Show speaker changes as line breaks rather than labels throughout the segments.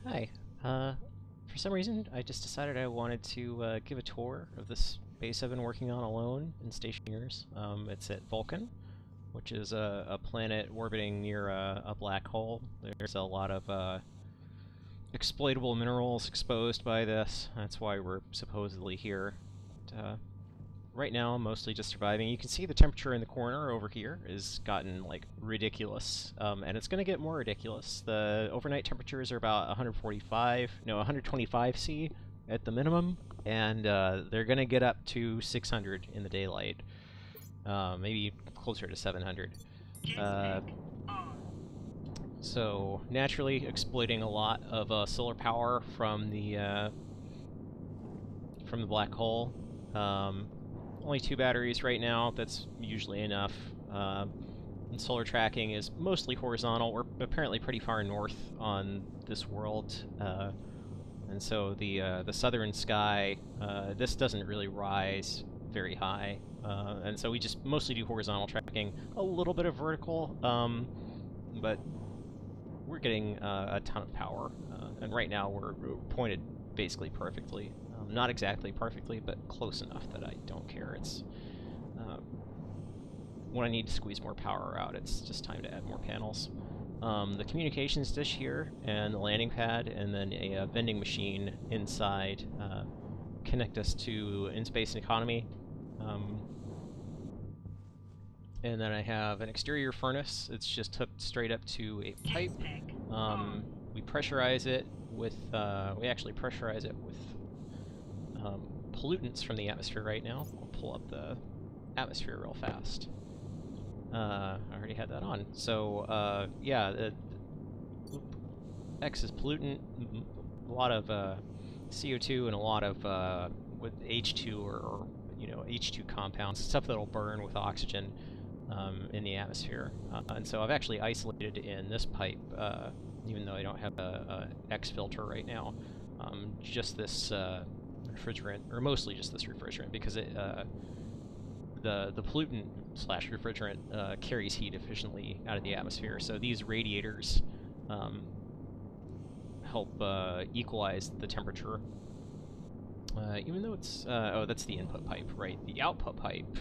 Hi. Uh, for some reason, I just decided I wanted to give a tour of this base I've been working on alone in Stationeers. It's at Vulcan, which is a planet orbiting near a black hole. There's a lot of exploitable minerals exposed by this. That's why we're supposedly here. But, right now, I'm mostly just surviving. You can see the temperature in the corner over here has gotten, like, ridiculous. And it's going to get more ridiculous. The overnight temperatures are about 125 C at the minimum, and they're going to get up to 600 in the daylight. Maybe closer to 700. Uh, so, naturally exploiting a lot of solar power from the black hole. Only 2 batteries right now, that's usually enough. And solar tracking is mostly horizontal. We're apparently pretty far north on this world, and so the southern sky, this doesn't really rise very high, and so we just mostly do horizontal tracking, a little bit of vertical, but we're getting a ton of power, and right now we're pointed basically perfectly. Not exactly perfectly, but close enough that I don't care. It's when I need to squeeze more power out, it's just time to add more panels. The communications dish here, and the landing pad, and then a vending machine inside connect us to in-space and economy. And then I have an exterior furnace. It's just hooked straight up to a pipe. We pressurize it with, we actually pressurize it with pollutants from the atmosphere right now. I'll pull up the atmosphere real fast. I already had that on. So, yeah, X is pollutant, a lot of CO2 and a lot of with H2 or H2 compounds, stuff that'll burn with oxygen in the atmosphere. And so I've actually isolated in this pipe, even though I don't have a X filter right now, just this refrigerant, or mostly just this refrigerant, because the pollutant slash refrigerant carries heat efficiently out of the atmosphere. So these radiators help equalize the temperature. Even though it's oh, that's the input pipe, right? The output pipe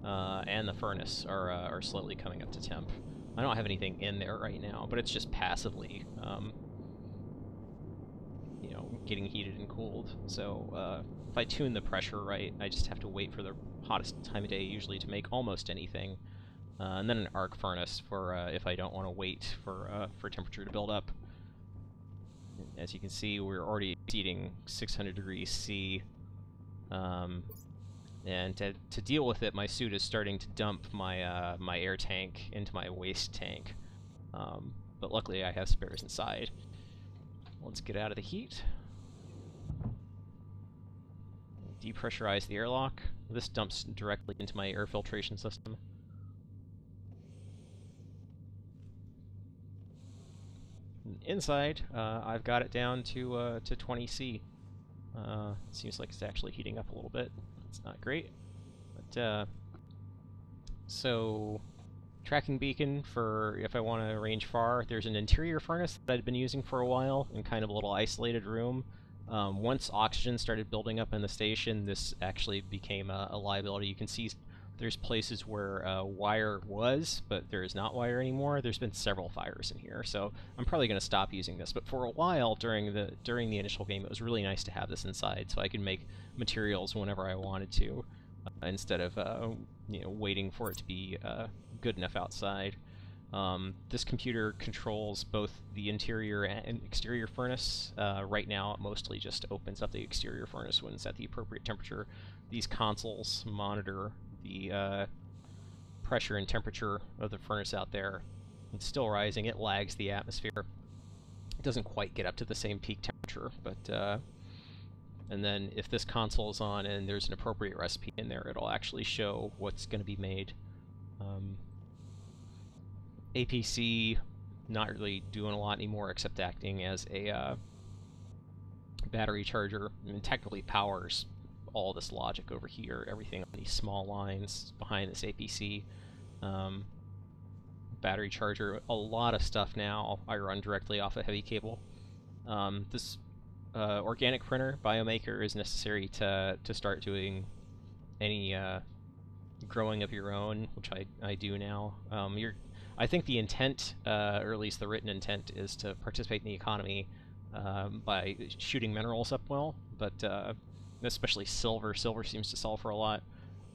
and the furnace are slowly coming up to temp. I don't have anything in there right now, but it's just passively, getting heated and cooled. So if I tune the pressure right, I just have to wait for the hottest time of day usually to make almost anything, and then an arc furnace for if I don't want to wait for temperature to build up. As you can see, we're already exceeding 600 degrees C, and to deal with it, my suit is starting to dump my my air tank into my waste tank, but luckily I have spares inside. Let's get out of the heat. Depressurize the airlock. This dumps directly into my air filtration system. Inside, I've got it down to 20 C. Seems like it's actually heating up a little bit. It's not great, but so tracking beacon for if I want to range far. There's an interior furnace that I'd been using for a while in kind of a little isolated room. Once oxygen started building up in the station, this actually became a liability. You can see there's places where wire was, but there is not wire anymore. There's been several fires in here, so I'm probably going to stop using this. But for a while during the initial game, it was really nice to have this inside, so I could make materials whenever I wanted to, instead of waiting for it to be good enough outside. This computer controls both the interior and exterior furnace. Right now, it mostly just opens up the exterior furnace when it's at the appropriate temperature. These consoles monitor the pressure and temperature of the furnace out there. It's still rising. It lags the atmosphere. It doesn't quite get up to the same peak temperature, but and then if this console is on and there's an appropriate recipe in there, it'll actually show what's going to be made. APC not really doing a lot anymore except acting as a battery charger. I mean, technically powers all this logic over here, everything on these small lines behind this APC. Battery charger, a lot of stuff now I run directly off a heavy cable. This organic printer biomaker is necessary to start doing any growing of your own, which I do now. I think the intent, or at least the written intent, is to participate in the economy by shooting minerals up well, but especially silver. Silver seems to sell for a lot,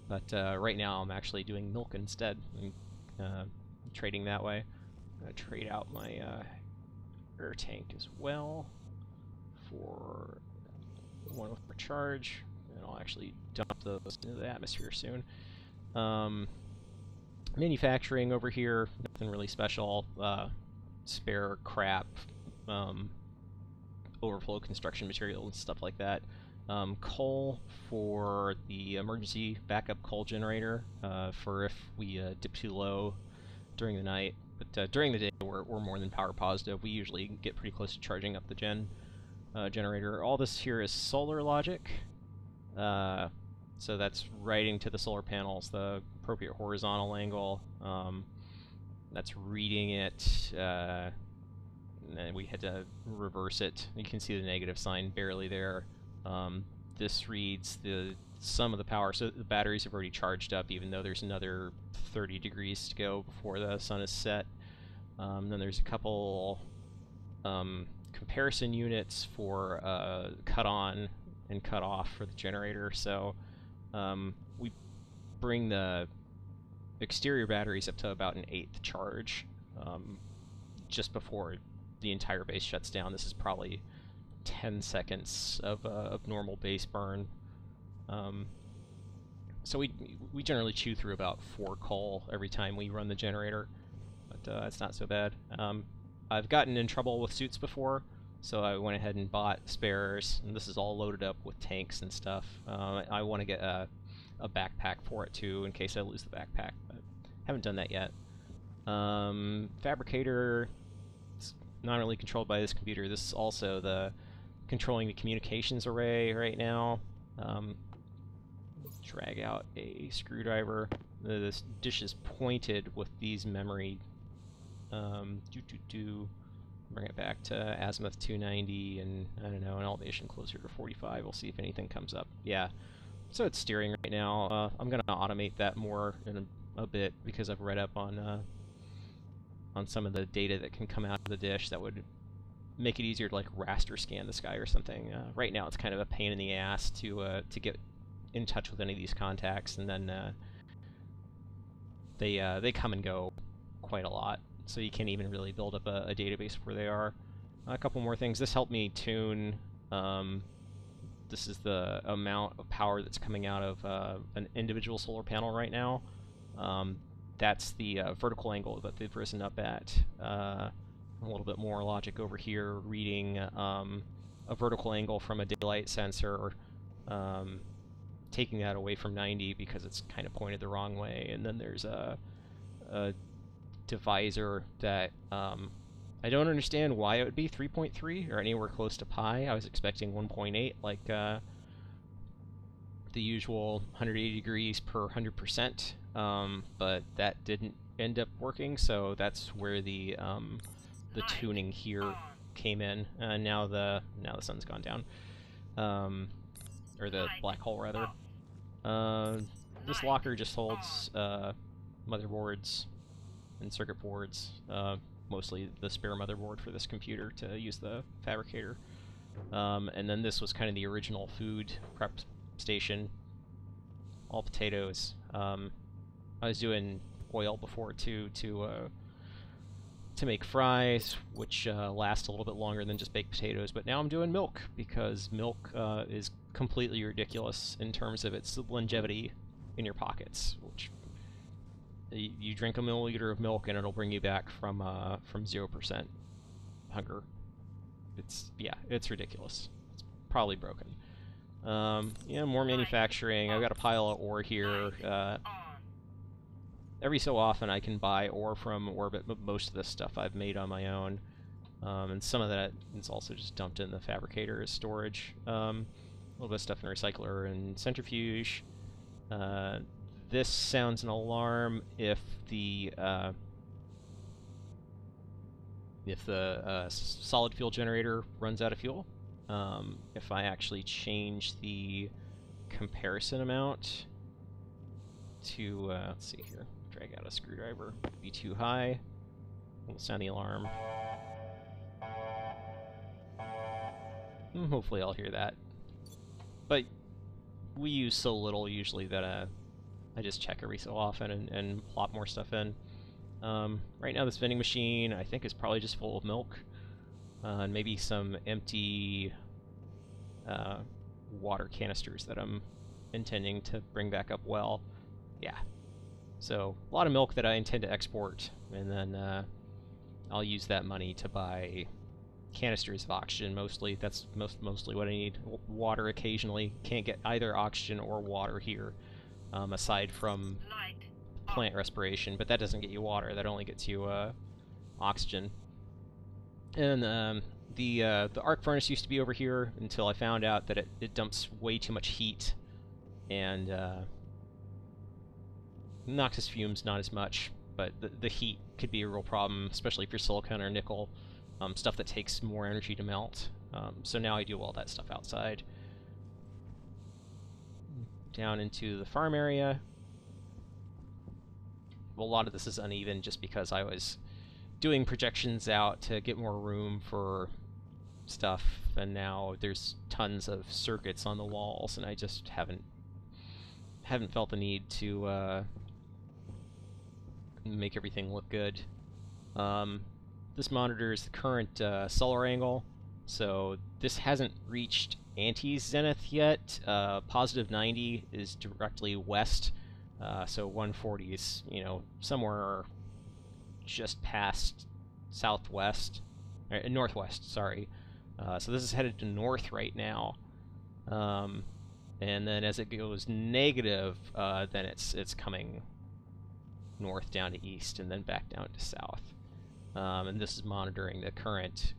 but right now I'm actually doing milk instead, and trading that way. I'm going to trade out my air tank as well for one with more charge, and I'll actually dump those into the atmosphere soon. Manufacturing over here, nothing really special. Spare crap, overflow construction material and stuff like that. Coal for the emergency backup coal generator for if we dip too low during the night. But during the day, we're more than power positive. We usually get pretty close to charging up the generator. All this here is solar logic. So that's writing to the solar panels the appropriate horizontal angle. That's reading it. And then we had to reverse it. You can see the negative sign barely there. This reads the sum of the power. So the batteries have already charged up, even though there's another 30 degrees to go before the sun is set. Then there's a couple comparison units for cut on and cut off for the generator. So we bring the exterior batteries up to about an 1/8 charge just before the entire base shuts down. This is probably 10 seconds of normal base burn. So we generally chew through about 4 coal every time we run the generator, but that's not so bad. I've gotten in trouble with suits before, so I went ahead and bought spares, and this is all loaded up with tanks and stuff. I want to get a backpack for it too, in case I lose the backpack, but haven't done that yet. Fabricator, it's not really controlled by this computer. This is also the controlling the communications array right now. Drag out a screwdriver. This dish is pointed with these memory. Bring it back to azimuth 290 and, I don't know, an elevation closer to 45. We'll see if anything comes up. Yeah, so it's steering right now. I'm going to automate that more in a bit because I've read up on some of the data that can come out of the dish that would make it easier to like raster scan the sky or something. Right now it's kind of a pain in the ass to get in touch with any of these contacts, and then they come and go quite a lot, so you can't even really build up a database where they are. A couple more things. This helped me tune. This is the amount of power that's coming out of an individual solar panel right now. That's the vertical angle that they've risen up at. A little bit more logic over here, reading a vertical angle from a daylight sensor, taking that away from 90 because it's kind of pointed the wrong way, and then there's a divisor that I don't understand why it would be 3.3 or anywhere close to pi. I was expecting 1.8, like the usual 180 degrees per 100%, but that didn't end up working, so that's where the tuning here came in. Now the sun's gone down, or the black hole rather. This locker just holds motherboards and circuit boards, mostly the spare motherboard for this computer to use the fabricator. And then this was kind of the original food prep station, all potatoes. I was doing oil before too to make fries, which last a little bit longer than just baked potatoes, but now I'm doing milk, because milk is completely ridiculous in terms of its longevity in your pockets, which you drink a milliliter of milk and it'll bring you back from 0% hunger. It's ridiculous. It's probably broken. Yeah, more manufacturing. I've got a pile of ore here. Every so often I can buy ore from Orbit, but most of this stuff I've made on my own. And some of that is also just dumped in the fabricator as storage. A little bit of stuff in recycler and centrifuge. This sounds an alarm if the if the solid fuel generator runs out of fuel. If I actually change the comparison amount to, let's see here, drag out a screwdriver, be too high, we'll sound the alarm. Hopefully I'll hear that. But we use so little usually that I just check every so often and plop more stuff in. Right now this vending machine I think is probably just full of milk, and maybe some empty water canisters that I'm intending to bring back up well. Yeah. So a lot of milk that I intend to export, and then I'll use that money to buy canisters of oxygen mostly. That's mostly what I need. Water occasionally. Can't get either oxygen or water here, aside from plant respiration, but that doesn't get you water. That only gets you oxygen. And the arc furnace used to be over here until I found out that it dumps way too much heat, and noxious fumes not as much, but the heat could be a real problem, especially for silicon or nickel. Stuff that takes more energy to melt. So now I do all that stuff outside. Down into the farm area. Well, a lot of this is uneven just because I was doing projections out to get more room for stuff, and now there's tons of circuits on the walls, and I just haven't felt the need to make everything look good. This monitors the current solar angle, so this hasn't reached anti-zenith yet. Positive 90 is directly west, so 140 is, somewhere just past southwest, or northwest, sorry. So this is headed to north right now, and then as it goes negative, then it's coming north down to east, and then back down to south. And this is monitoring the current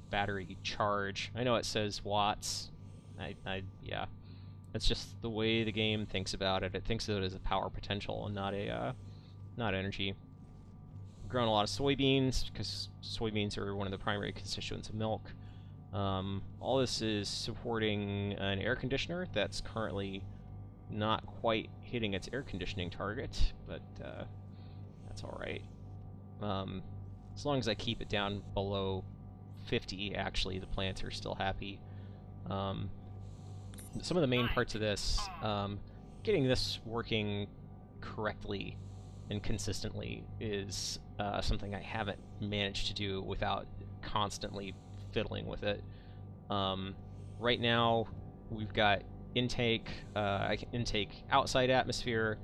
battery charge. I know it says watts. Yeah, that's just the way the game thinks about it. It thinks of it as a power potential and not energy. Grown a lot of soybeans because soybeans are one of the primary constituents of milk. All this is supporting an air conditioner that's currently not quite hitting its air conditioning target, but that's all right. As long as I keep it down below 50, actually, the plants are still happy. Some of the main parts of this, getting this working correctly and consistently is something I haven't managed to do without constantly fiddling with it. Right now, we've got intake. I can intake outside atmosphere,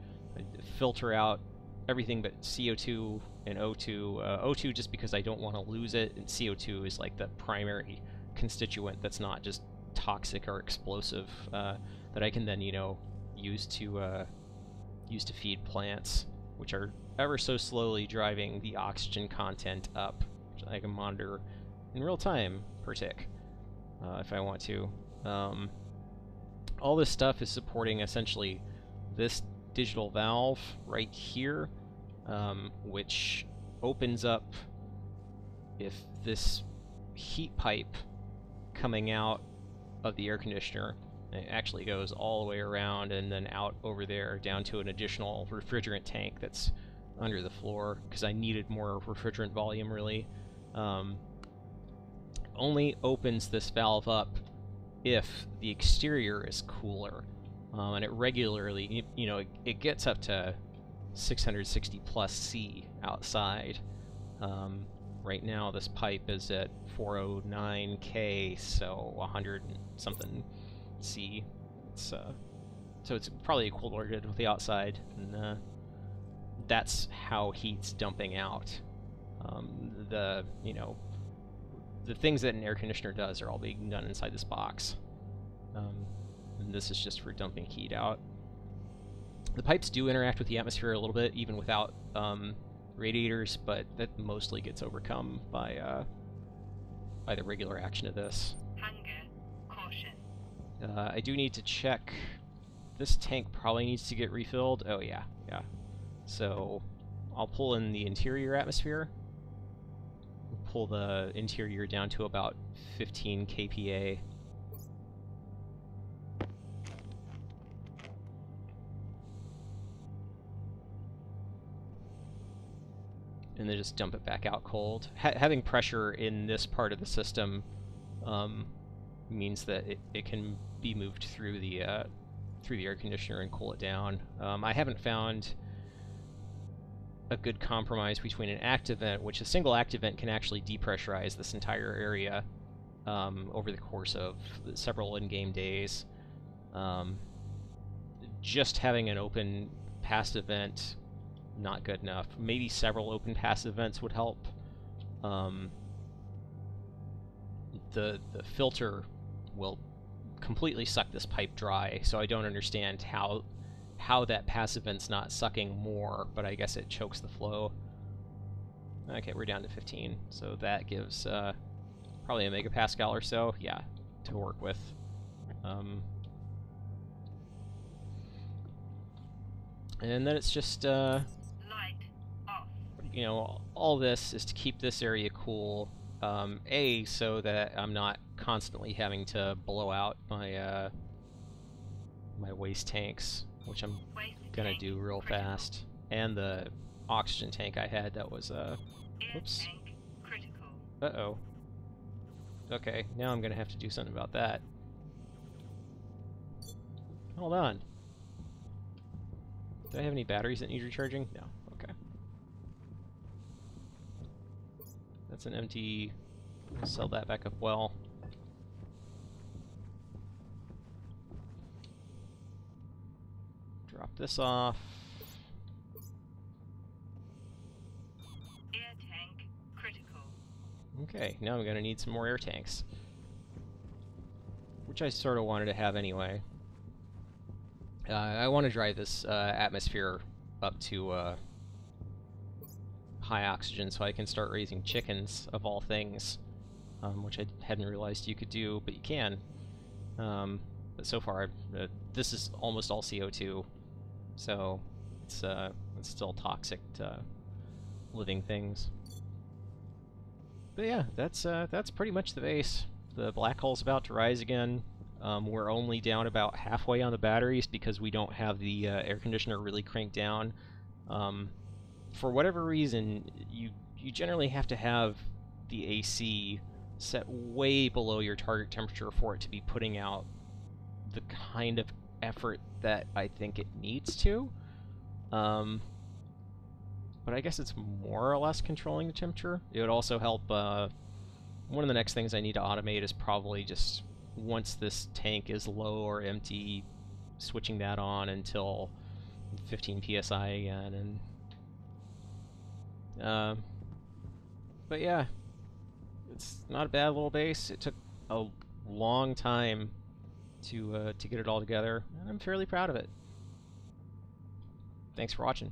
filter out everything but CO2 and O2. O2 just because I don't want to lose it, and CO2 is like the primary constituent that's not just toxic or explosive, that I can then, use to feed plants, which are ever so slowly driving the oxygen content up, which I can monitor in real time per tick, if I want to. All this stuff is supporting essentially this digital valve right here, which opens up if this heat pipe coming out of the air conditioner, it actually goes all the way around and then out over there down to an additional refrigerant tank that's under the floor, because I needed more refrigerant volume, really. Only opens this valve up if the exterior is cooler, and it regularly, it gets up to 660 plus C outside. Right now this pipe is at 409 K, so 100 and something C. So it's probably equivalent with the outside, and that's how heat's dumping out. The things that an air conditioner does are all being done inside this box, and this is just for dumping heat out. The pipes do interact with the atmosphere a little bit, even without radiators, but that mostly gets overcome by the regular action of this.
Hunger, caution.
I do need to check. This tank probably needs to get refilled. Oh yeah. So I'll pull in the interior atmosphere. pull the interior down to about 15 kPa. And then just dump it back out cold. Having pressure in this part of the system means that it can be moved through the air conditioner and cool it down. I haven't found a good compromise between an active vent, which a single active vent can actually depressurize this entire area over the course of several in-game days. Just having an open passive vent, not good enough. Maybe several open passive vents would help. The filter will completely suck this pipe dry, so I don't understand how that passive vent's not sucking more, but I guess it chokes the flow. Okay, we're down to 15, so that gives probably a megapascal or so, yeah, to work with. And then it's just
Light off.
you know, all this is to keep this area cool. A, so that I'm not constantly having to blow out my my waste tanks, which I'm gonna do real fast, and the oxygen tank I had that was whoops. Uh-oh. Okay, now I'm gonna have to do something about that. Hold on. Do I have any batteries that need recharging? No. Okay. That's an empty. I'll sell that back up well. Drop this off.
Air tank critical.
Okay, now I'm gonna need some more air tanks, which I sort of wanted to have anyway. I want to drive this atmosphere up to high oxygen so I can start raising chickens, of all things, which I hadn't realized you could do, but you can. But so far, this is almost all CO2, so it's still toxic to living things. But yeah, that's pretty much the base. The black hole's about to rise again. We're only down about halfway on the batteries because we don't have the air conditioner really cranked down. For whatever reason, you generally have to have the AC set way below your target temperature for it to be putting out the kind of effort that I think it needs to. But I guess it's more or less controlling the temperature. It would also help. One of the next things I need to automate is probably just, once this tank is low or empty, switching that on until 15 psi again. And but yeah, it's not a bad little base. It took a long time to get it all together, and I'm fairly proud of it. Thanks for watching.